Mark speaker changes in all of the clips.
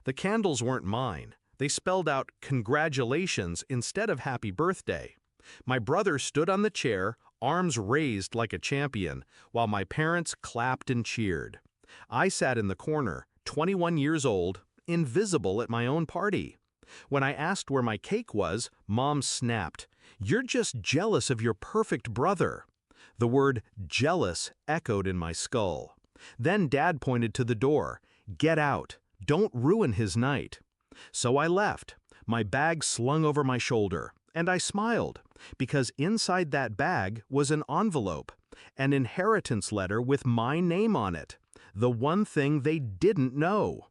Speaker 1: The candles weren't mine. They spelled out congratulations instead of happy birthday. My brother stood on the chair, arms raised like a champion, while my parents clapped and cheered. I sat in the corner, 21 years old, invisible at my own party. When I asked where my cake was, Mom snapped, "You're just jealous of your perfect brother." The word jealous echoed in my skull. Then Dad pointed to the door. "Get out. Don't ruin his night." So I left, my bag slung over my shoulder, and I smiled, because inside that bag was an envelope, an inheritance letter with my name on it, the one thing they didn't know.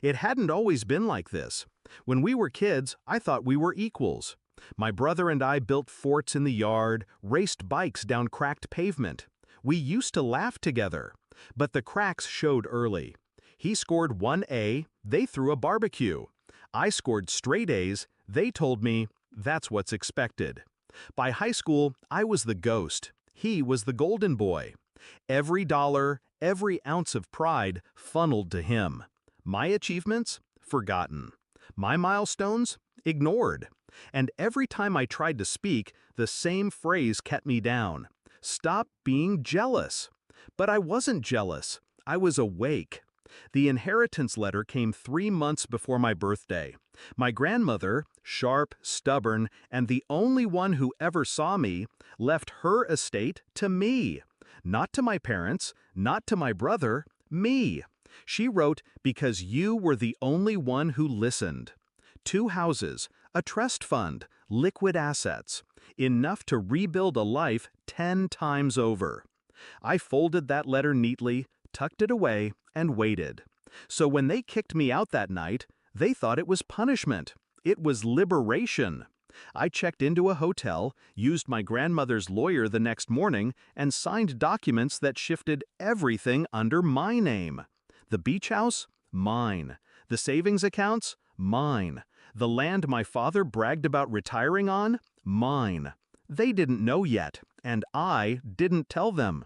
Speaker 1: It hadn't always been like this. When we were kids, I thought we were equals. My brother and I built forts in the yard, raced bikes down cracked pavement. We used to laugh together. But the cracks showed early. He scored 1A, they threw a barbecue. I scored straight A's, they told me, that's what's expected. By high school, I was the ghost. He was the golden boy. Every dollar, every ounce of pride funneled to him. My achievements? Forgotten. My milestones? Ignored. And every time I tried to speak, the same phrase kept me down. Stop being jealous. But I wasn't jealous. I was awake. The inheritance letter came 3 months before my birthday. My grandmother, sharp, stubborn, and the only one who ever saw me, left her estate to me. Not to my parents, not to my brother, me. She wrote, "Because you were the only one who listened." 2 houses, a trust fund, liquid assets, enough to rebuild a life 10 times over. I folded that letter neatly, tucked it away, and waited. So when they kicked me out that night, they thought it was punishment. It was liberation. I checked into a hotel, used my grandmother's lawyer the next morning, and signed documents that shifted everything under my name. The beach house? Mine. The savings accounts? Mine. The land my father bragged about retiring on? Mine. They didn't know yet, and I didn't tell them.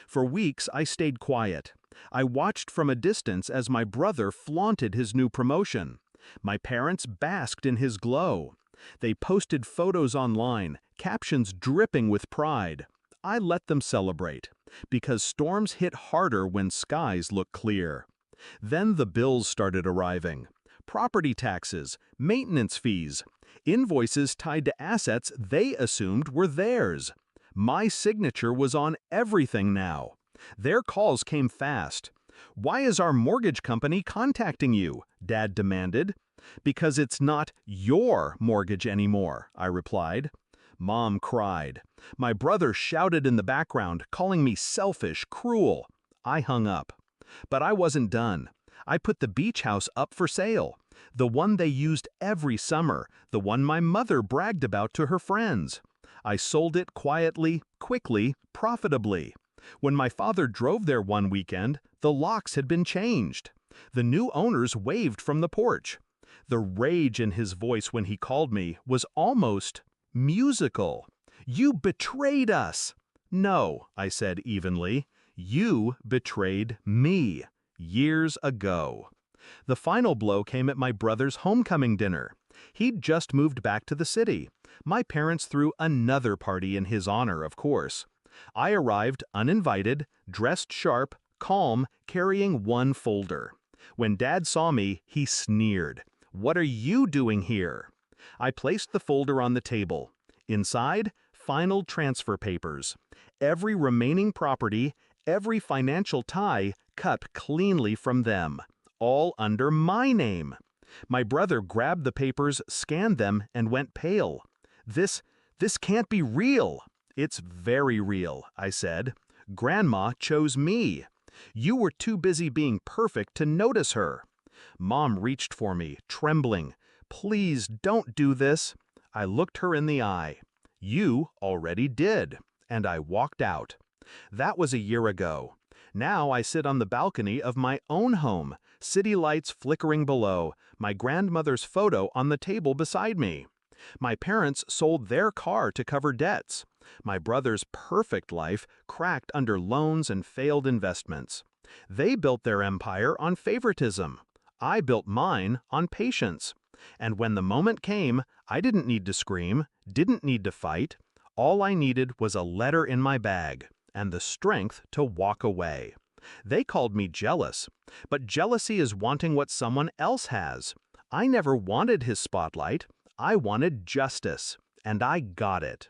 Speaker 1: For weeks, I stayed quiet. I watched from a distance as my brother flaunted his new promotion. My parents basked in his glow. They posted photos online, captions dripping with pride. I let them celebrate, because storms hit harder when skies look clear. Then the bills started arriving. Property taxes, maintenance fees, invoices tied to assets they assumed were theirs. My signature was on everything now. Their calls came fast. "Why is our mortgage company contacting you?" Dad demanded. "Because it's not your mortgage anymore," I replied. Mom cried. My brother shouted in the background, calling me selfish, cruel. I hung up. But I wasn't done. I put the beach house up for sale. The one they used every summer, the one my mother bragged about to her friends. I sold it quietly, quickly, profitably. When my father drove there one weekend, the locks had been changed. The new owners waved from the porch. The rage in his voice when he called me was almost musical. "You betrayed us!" "No," I said evenly. "You betrayed me, years ago." The final blow came at my brother's homecoming dinner. He'd just moved back to the city. My parents threw another party in his honor, of course. I arrived uninvited, dressed sharp, calm, carrying one folder. When Dad saw me, he sneered. "What are you doing here?" I placed the folder on the table. Inside, final transfer papers. Every remaining property, every financial tie cut cleanly from them. All under my name. My brother grabbed the papers, scanned them, and went pale. This can't be real." "It's very real," I said. "Grandma chose me. You were too busy being perfect to notice her." Mom reached for me, trembling. "Please don't do this." I looked her in the eye. "You already did." And I walked out. That was a year ago. Now I sit on the balcony of my own home, city lights flickering below, my grandmother's photo on the table beside me. My parents sold their car to cover debts. My brother's perfect life cracked under loans and failed investments. They built their empire on favoritism. I built mine on patience. And when the moment came, I didn't need to scream, didn't need to fight. All I needed was a letter in my bag and the strength to walk away. They called me jealous, but jealousy is wanting what someone else has. I never wanted his spotlight. I wanted justice, and I got it.